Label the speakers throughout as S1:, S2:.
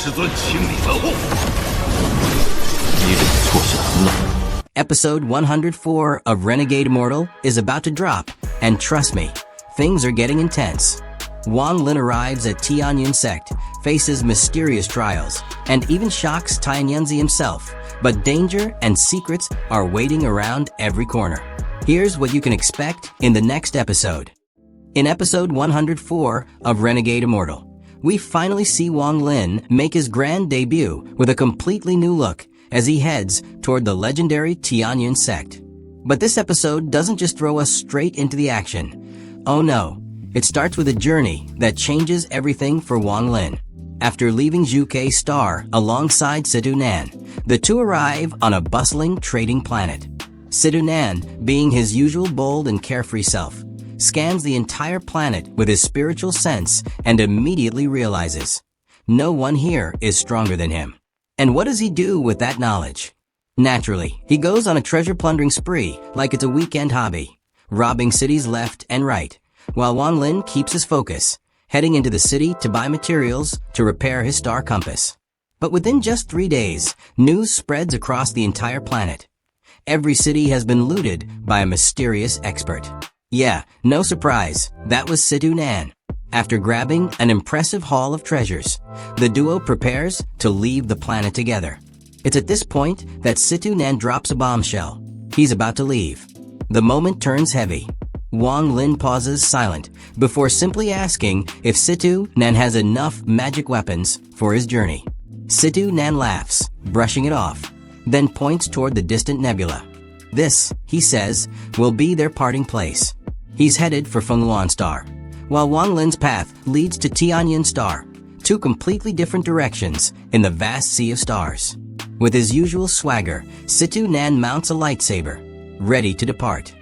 S1: 师尊清理门户。
S2: 你这个错下人了。
S3: Episode 104 of Renegade Immortal is about to drop, and trust me, things are getting intense. Wang Lin arrives at Tianyun Sect, faces mysterious trials, and even shocks Tianyunzi himself, but danger and secrets are waiting around every corner. Here's what you can expect in the next episode. In episode 104 of Renegade Immortal, we finally see Wang Lin make his grand debut with a completely new look as he heads toward the legendary Tianyun Sect. But this episode doesn't just throw us straight into the action. Oh no, it starts with a journey that changes everything for Wang Lin. After leaving Zhuge Star alongside Sidu Nan, the two arrive on a bustling trading planet. Sidu Nan, being his usual bold and carefree self, scans the entire planet with his spiritual sense and immediately realizes no one here is stronger than him. And what does he do with that knowledge? Naturally, he goes on a treasure-plundering spree like it's a weekend hobby, robbing cities left and right, while Wang Lin keeps his focus, heading into the city to buy materials to repair his star compass. But within just 3 days, news spreads across the entire planet. Every city has been looted by a mysterious expert. Yeah, no surprise, that was Sidu Nan. After grabbing an impressive haul of treasures, the duo prepares to leave the planet together. It's at this point that Sidu Nan drops a bombshell. He's about to leave. The moment turns heavy. Wang Lin pauses silent before simply asking if Sidu Nan has enough magic weapons for his journey. Sidu Nan laughs, brushing it off, then points toward the distant nebula. This, he says, will be their parting place. He's headed for Fengluan Star, while Wang Lin's path leads to Tianyun Star, two completely different directions in the vast sea of stars. With his usual swagger, Sidu Nan mounts a lightsaber, ready to depart.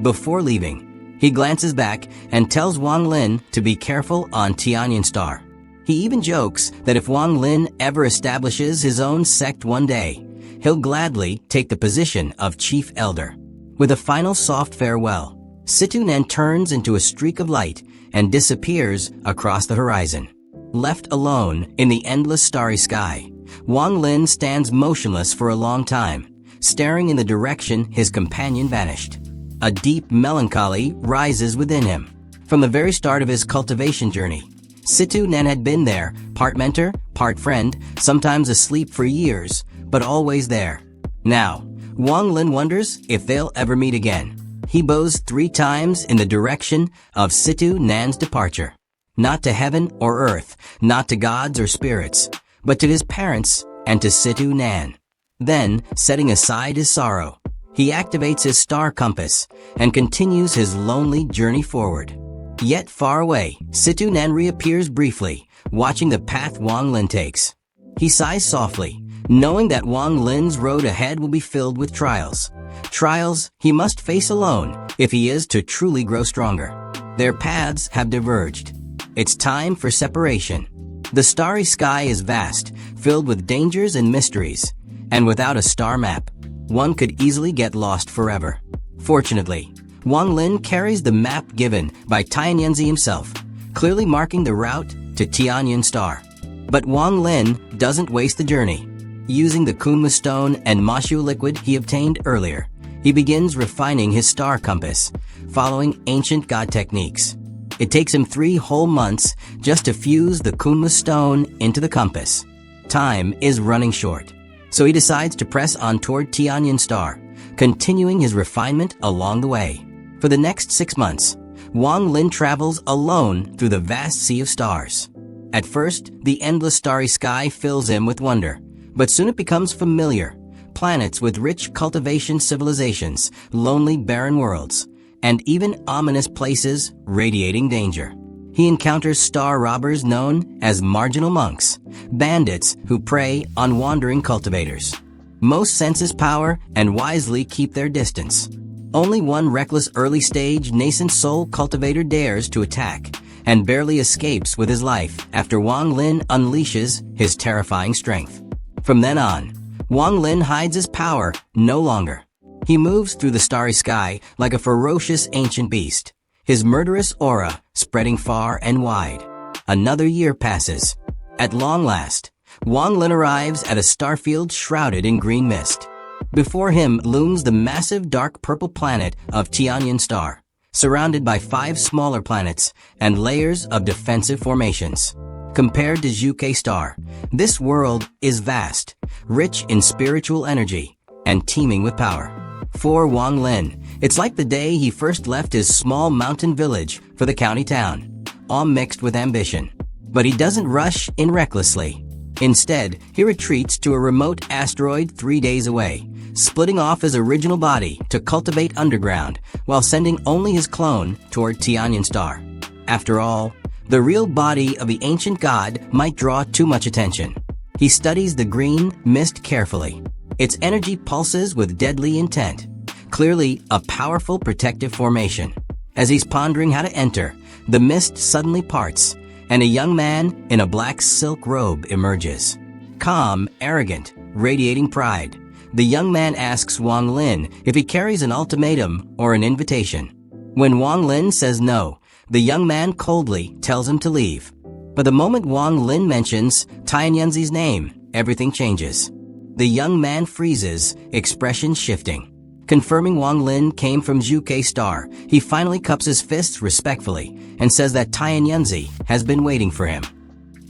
S3: Before leaving, he glances back and tells Wang Lin to be careful on Tianyun Star. He even jokes that if Wang Lin ever establishes his own sect one day, he'll gladly take the position of Chief Elder. With a final soft farewell, Sidu Nan turns into a streak of light and disappears across the horizon. Left alone in the endless starry sky, Wang Lin stands motionless for a long time, staring in the direction his companion vanished. A deep melancholy rises within him. From the very start of his cultivation journey, Sidu Nan had been there, part mentor, part friend, sometimes asleep for years, but always there. Now, Wang Lin wonders if they'll ever meet again. He bows 3 times in the direction of Sidu Nan's departure. Not to heaven or earth, not to gods or spirits, but to his parents and to Sidu Nan. Then, setting aside his sorrow, he activates his star compass and continues his lonely journey forward. Yet far away, Sidu Nan reappears briefly, watching the path Wang Lin takes. He sighs softly, knowing that Wang Lin's road ahead will be filled with trials. Trials he must face alone if he is to truly grow stronger. Their paths have diverged. It's time for separation. The starry sky is vast, filled with dangers and mysteries, and without a star map, one could easily get lost forever. Fortunately, Wang Lin carries the map given by Tianyunzi himself, clearly marking the route to Tianyun Star. But Wang Lin doesn't waste the journey. Using the Kunma stone and Mashu liquid he obtained earlier, he begins refining his star compass, following ancient god techniques. It takes him 3 whole months just to fuse the Kunma stone into the compass. Time is running short, so he decides to press on toward Tianyun Star, continuing his refinement along the way. For the next 6 months, Wang Lin travels alone through the vast sea of stars. At first, the endless starry sky fills him with wonder, but soon it becomes familiar. Planets with rich cultivation civilizations, lonely barren worlds, and even ominous places radiating danger. He encounters star robbers known as marginal monks, bandits who prey on wandering cultivators. Most sense his power and wisely keep their distance. Only one reckless early-stage nascent soul cultivator dares to attack, and barely escapes with his life after Wang Lin unleashes his terrifying strength. From then on, Wang Lin hides his power no longer. He moves through the starry sky like a ferocious ancient beast, his murderous aura spreading far and wide. Another year passes. At long last, Wang Lin arrives at a starfield shrouded in green mist. Before him looms the massive dark purple planet of Tianyun Star, surrounded by 5 smaller planets and layers of defensive formations. Compared to Ziyun Star, this world is vast, rich in spiritual energy, and teeming with power. For Wang Lin, it's like the day he first left his small mountain village for the county town, all mixed with ambition. But he doesn't rush in recklessly. Instead, he retreats to a remote asteroid 3 days away, splitting off his original body to cultivate underground while sending only his clone toward Tianyun Star. After all, the real body of the ancient god might draw too much attention. He studies the green mist carefully. Its energy pulses with deadly intent, clearly a powerful protective formation. As he's pondering how to enter, the mist suddenly parts, and a young man in a black silk robe emerges. Calm, arrogant, radiating pride, the young man asks Wang Lin if he carries an ultimatum or an invitation. When Wang Lin says no, the young man coldly tells him to leave. But the moment Wang Lin mentions Tianyunzi's name, everything changes. The young man freezes, expression shifting. Confirming Wang Lin came from Ziyun Star, he finally cups his fists respectfully and says that Tianyunzi has been waiting for him.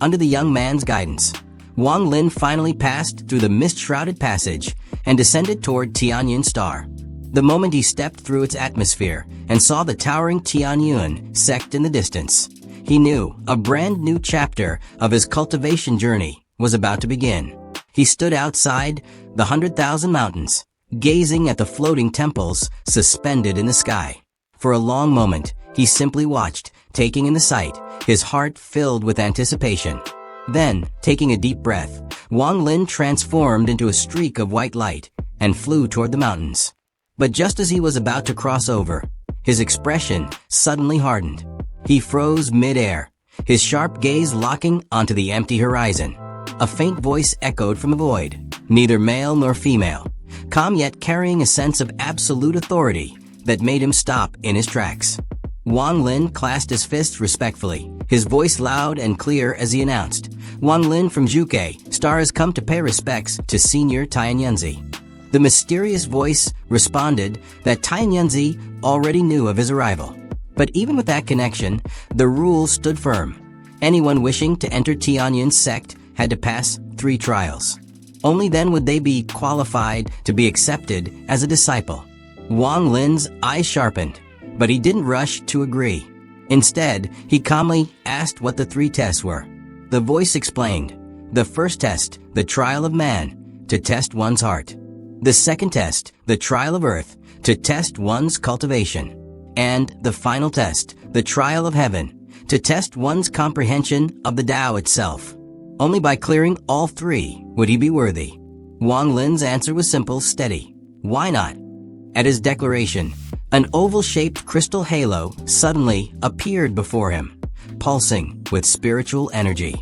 S3: Under the young man's guidance, Wang Lin finally passed through the mist-shrouded passage and descended toward Tianyun Star. The moment he stepped through its atmosphere and saw the towering Tianyun Sect in the distance, he knew a brand new chapter of his cultivation journey was about to begin. He stood outside the 100,000 mountains, gazing at the floating temples suspended in the sky. For a long moment, he simply watched, taking in the sight, his heart filled with anticipation. Then, taking a deep breath, Wang Lin transformed into a streak of white light and flew toward the mountains. But just as he was about to cross over, his expression suddenly hardened. He froze mid-air, his sharp gaze locking onto the empty horizon. A faint voice echoed from the void, neither male nor female, calm yet carrying a sense of absolute authority that made him stop in his tracks. Wang Lin clasped his fists respectfully, his voice loud and clear as he announced, "Wang Lin from Ziyun Star has come to pay respects to Senior Tianyunzi." The mysterious voice responded that Tianyunzi already knew of his arrival. But even with that connection, the rules stood firm. Anyone wishing to enter Tianyun Sect had to pass 3 trials. Only then would they be qualified to be accepted as a disciple. Wang Lin's eyes sharpened, but he didn't rush to agree. Instead, he calmly asked what the 3 tests were. The voice explained. The first test, the trial of man, to test one's heart. The second test, the trial of earth, to test one's cultivation. And the final test, the trial of heaven, to test one's comprehension of the Tao itself. Only by clearing all 3 would he be worthy. Wang Lin's answer was simple, steady. Why not? At his declaration, an oval-shaped crystal halo suddenly appeared before him, pulsing with spiritual energy.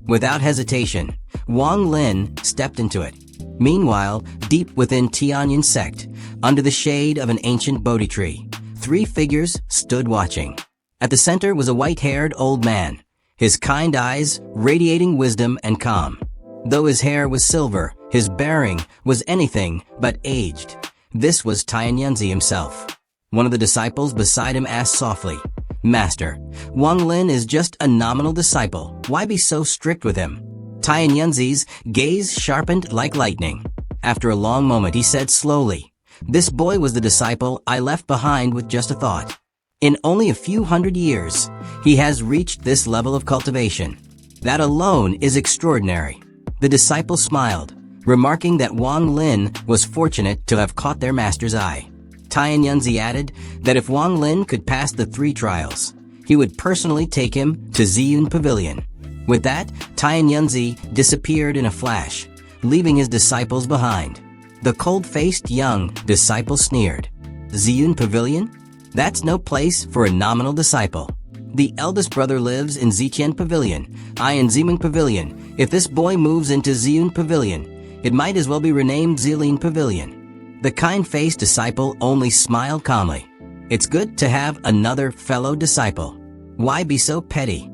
S3: Without hesitation, Wang Lin stepped into it. Meanwhile, deep within Tianyun Sect, under the shade of an ancient Bodhi tree, 3 figures stood watching. At the center was a white-haired old man, his kind eyes radiating wisdom and calm. Though his hair was silver, his bearing was anything but aged. This was Tianyunzi himself. One of the disciples beside him asked softly, "Master, Wang Lin is just a nominal disciple. Why be so strict with him?" Tianyunzi's gaze sharpened like lightning. After a long moment, he said slowly, "This boy was the disciple I left behind with just a thought. In only a few hundred years, he has reached this level of cultivation. That alone is extraordinary." The disciple smiled, remarking that Wang Lin was fortunate to have caught their master's eye. Tianyunzi added that if Wang Lin could pass the 3 trials, he would personally take him to Ziyun Pavilion. With that, Tianyunzi disappeared in a flash, leaving his disciples behind. The cold-faced young disciple sneered. "Ziyun Pavilion? That's no place for a nominal disciple. The eldest brother lives in Ziyun Pavilion, I in Ziyun Pavilion. If this boy moves into Ziyun Pavilion, it might as well be renamed Ziyun Pavilion." The kind-faced disciple only smiled calmly. "It's good to have another fellow disciple. Why be so petty?"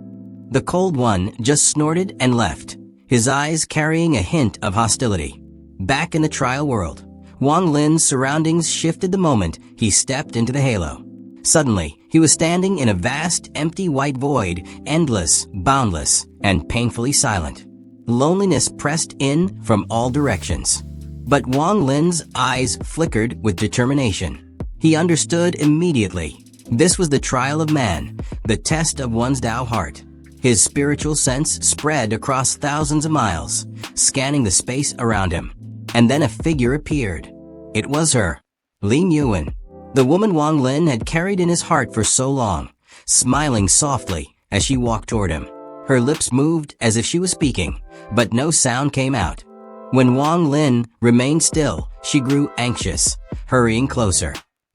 S3: The cold one just snorted and left, his eyes carrying a hint of hostility. Back in the trial world, Wang Lin's surroundings shifted the moment he stepped into the halo. Suddenly, he was standing in a vast, empty white void, endless, boundless, and painfully silent. Loneliness pressed in from all directions. But Wang Lin's eyes flickered with determination. He understood immediately. This was the trial of man, the test of one's Tao heart. His spiritual sense spread across thousands of miles, scanning the space around him. And then a figure appeared. It was her, Lin Yuan, the woman Wang Lin had carried in his heart for so long, smiling softly as she walked toward him. Her lips moved as if she was speaking, but no sound came out. When Wang Lin remained still, she grew anxious, hurrying closer.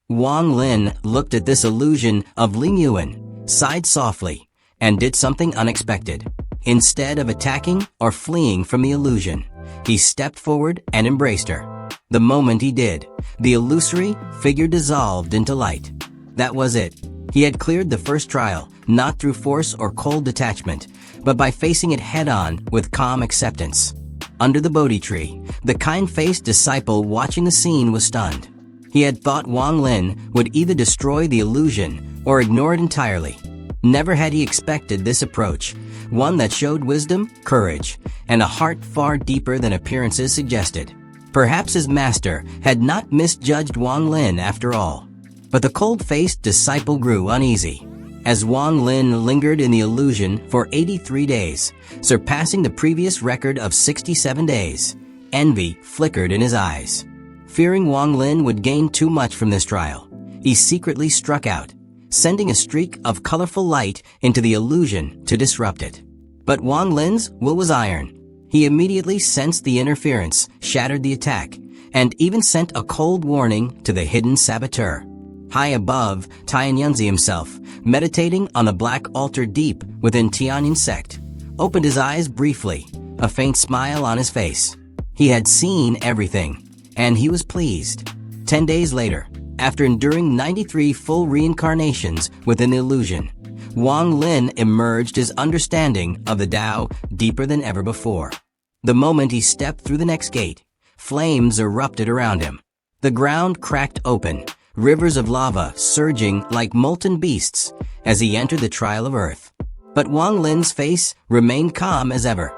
S3: Wang Lin looked at this illusion of Lin Yuan, sighed softly, and did something unexpected. Instead of attacking or fleeing from the illusion, he stepped forward and embraced her. The moment he did, the illusory figure dissolved into light. That was it. He had cleared the first trial, not through force or cold detachment, but by facing it head-on with calm acceptance. Under the Bodhi tree, the kind-faced disciple watching the scene was stunned. He had thought Wang Lin would either destroy the illusion or ignore it entirely. Never had he expected this approach, one that showed wisdom, courage, and a heart far deeper than appearances suggested. Perhaps his master had not misjudged Wang Lin after all. But the cold-faced disciple grew uneasy. As Wang Lin lingered in the illusion for 83 days, surpassing the previous record of 67 days, envy flickered in his eyes. Fearing Wang Lin would gain too much from this trial, he secretly struck out, sending a streak of colorful light into the illusion to disrupt it. But Wang Lin's will was iron. He immediately sensed the interference, shattered the attack, and even sent a cold warning to the hidden saboteur. High above, Tianyunzi himself, meditating on the black altar deep within Tianyun Sect, opened his eyes briefly, a faint smile on his face. He had seen everything, and he was pleased. 10 days later, after enduring 93 full reincarnations within the illusion, Wang Lin emerged his understanding of the Tao deeper than ever before. The moment he stepped through the next gate, flames erupted around him. The ground cracked open, rivers of lava surging like molten beasts as he entered the trial of earth. But Wang Lin's face remained calm as ever.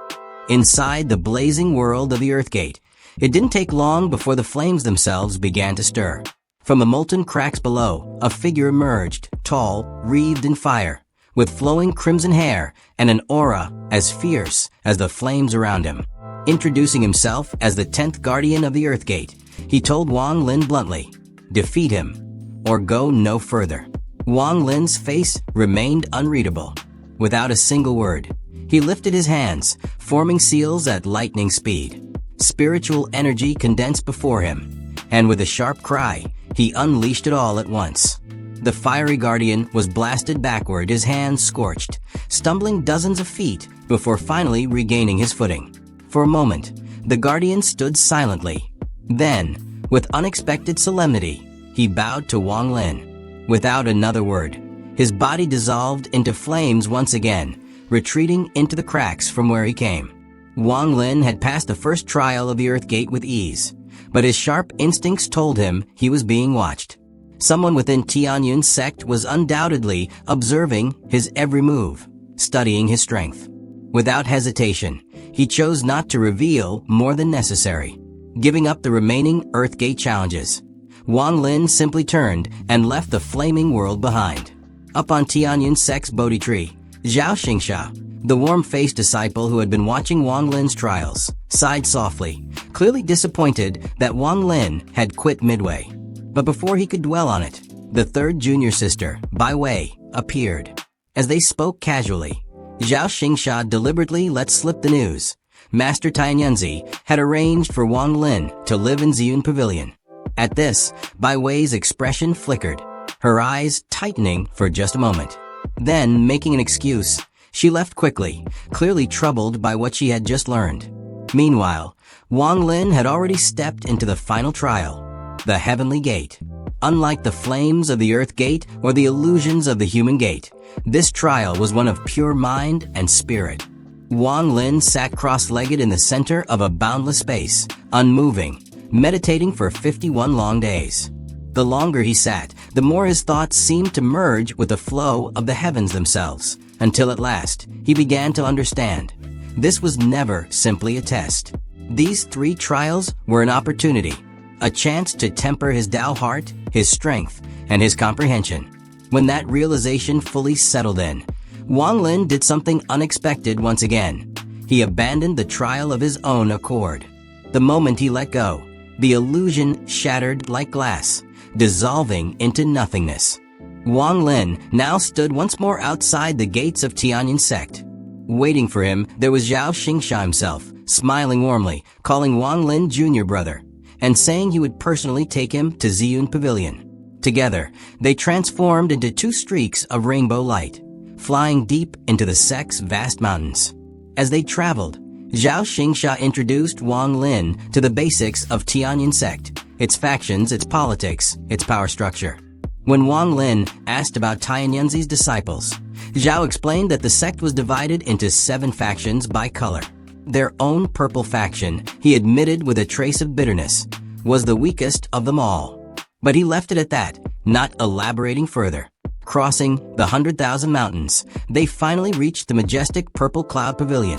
S3: Inside the blazing world of the Earth Gate, it didn't take long before the flames themselves began to stir. From the molten cracks below, a figure emerged, tall, wreathed in fire, with flowing crimson hair and an aura as fierce as the flames around him. Introducing himself as the 10th guardian of the Earth Gate, he told Wang Lin bluntly, "Defeat him, or go no further." Wang Lin's face remained unreadable. Without a single word, he lifted his hands, forming seals at lightning speed. Spiritual energy condensed before him, and with a sharp cry, he unleashed it all at once. The fiery guardian was blasted backward, his hands scorched, stumbling dozens of feet before finally regaining his footing. For a moment, the guardian stood silently. Then, with unexpected solemnity, he bowed to Wang Lin. Without another word, his body dissolved into flames once again, retreating into the cracks from where he came. Wang Lin had passed the first trial of the Earth Gate with ease, but his sharp instincts told him he was being watched. Someone within Tianyun Sect was undoubtedly observing his every move, studying his strength. Without hesitation, he chose not to reveal more than necessary. Giving up the remaining Earth Gate challenges, Wang Lin simply turned and left the flaming world behind. Up on Tianyun Sect's Bodhi tree, Xianxia, the warm-faced disciple who had been watching Wang Lin's trials, sighed softly, clearly disappointed that Wang Lin had quit midway. But before he could dwell on it, the third junior sister, Bai Wei, appeared. As they spoke casually, Xianxia deliberately let slip the news. Master Tianyunzi had arranged for Wang Lin to live in Ziyun Pavilion. At this, Bai Wei's expression flickered, her eyes tightening for just a moment. Then, making an excuse, she left quickly, clearly troubled by what she had just learned. Meanwhile, Wang Lin had already stepped into the final trial, the Heavenly Gate. Unlike the flames of the Earth Gate or the illusions of the Human Gate, this trial was one of pure mind and spirit. Wang Lin sat cross-legged in the center of a boundless space, unmoving, meditating for 51 long days. The longer he sat, the more his thoughts seemed to merge with the flow of the heavens themselves, until at last, he began to understand. This was never simply a test. These 3 trials were an opportunity, a chance to temper his Tao heart, his strength, and his comprehension. When that realization fully settled in, Wang Lin did something unexpected once again. He abandoned the trial of his own accord. The moment he let go, the illusion shattered like glass, dissolving into nothingness. Wang Lin now stood once more outside the gates of Tianyun Sect. Waiting for him, there was Xianxia himself, smiling warmly, calling Wang Lin junior brother, and saying he would personally take him to Ziyun Pavilion. Together, they transformed into 2 streaks of rainbow light, flying deep into the sect's vast mountains. As they traveled, Xianxia introduced Wang Lin to the basics of Tianyun Sect, its factions, its politics, its power structure. When Wang Lin asked about Tianyunzi's disciples, Zhao explained that the sect was divided into 7 factions by color. Their own purple faction, he admitted with a trace of bitterness, was the weakest of them all. But he left it at that, not elaborating further. Crossing the 100,000 mountains, they finally reached the majestic purple cloud pavilion,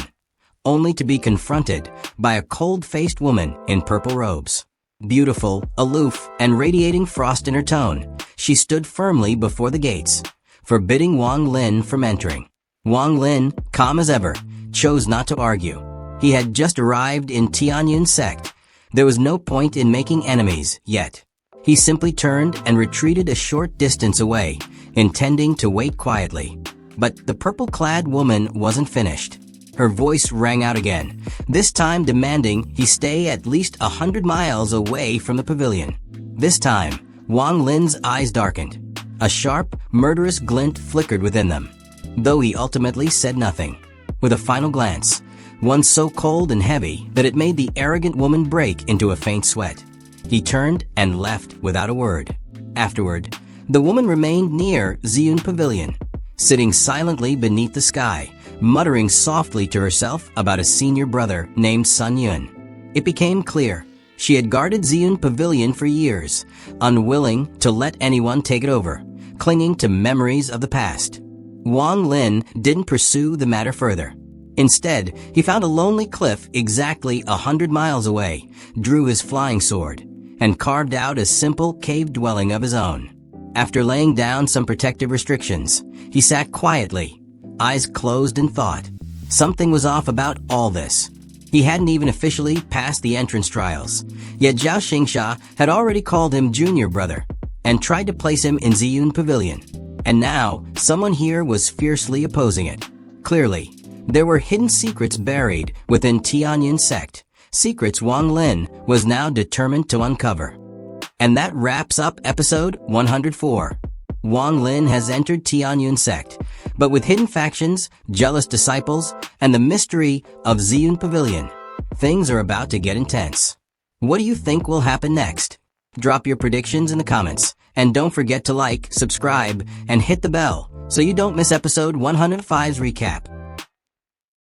S3: only to be confronted by a cold-faced woman in purple robes. Beautiful, aloof, and radiating frost in her tone, she stood firmly before the gates, forbidding Wang Lin from entering. Wang Lin, calm as ever, chose not to argue. He had just arrived in Tianyun Sect. There was no point in making enemies yet. He simply turned and retreated a short distance away, intending to wait quietly. But the purple-clad woman wasn't finished. Her voice rang out again, this time demanding he stay at least 100 miles away from the pavilion. This time, Wang Lin's eyes darkened. A sharp, murderous glint flickered within them, though he ultimately said nothing. With a final glance, one so cold and heavy that it made the arrogant woman break into a faint sweat, he turned and left without a word. Afterward, the woman remained near Ziyun Pavilion, sitting silently beneath the sky, muttering softly to herself about a senior brother named Sun Yun. It became clear she had guarded Ziyun Pavilion for years, unwilling to let anyone take it over, clinging to memories of the past. Wang Lin didn't pursue the matter further. Instead, he found a lonely cliff exactly 100 miles away, drew his flying sword, and carved out a simple cave dwelling of his own. After laying down some protective restrictions, he sat quietly, eyes closed in thought. Something was off about all this. He hadn't even officially passed the entrance trials, yet Xianxia had already called him junior brother and tried to place him in Ziyun Pavilion. And now, someone here was fiercely opposing it. Clearly, there were hidden secrets buried within Tianyun Sect, secrets Wang Lin was now determined to uncover. And that wraps up episode 104. Wang Lin has entered Tianyun Sect, but with hidden factions, jealous disciples, and the mystery of Ziyun Pavilion, things are about to get intense. What do you think will happen next? Drop your predictions in the comments, and don't forget to like, subscribe, and hit the bell so you don't miss episode 105's recap.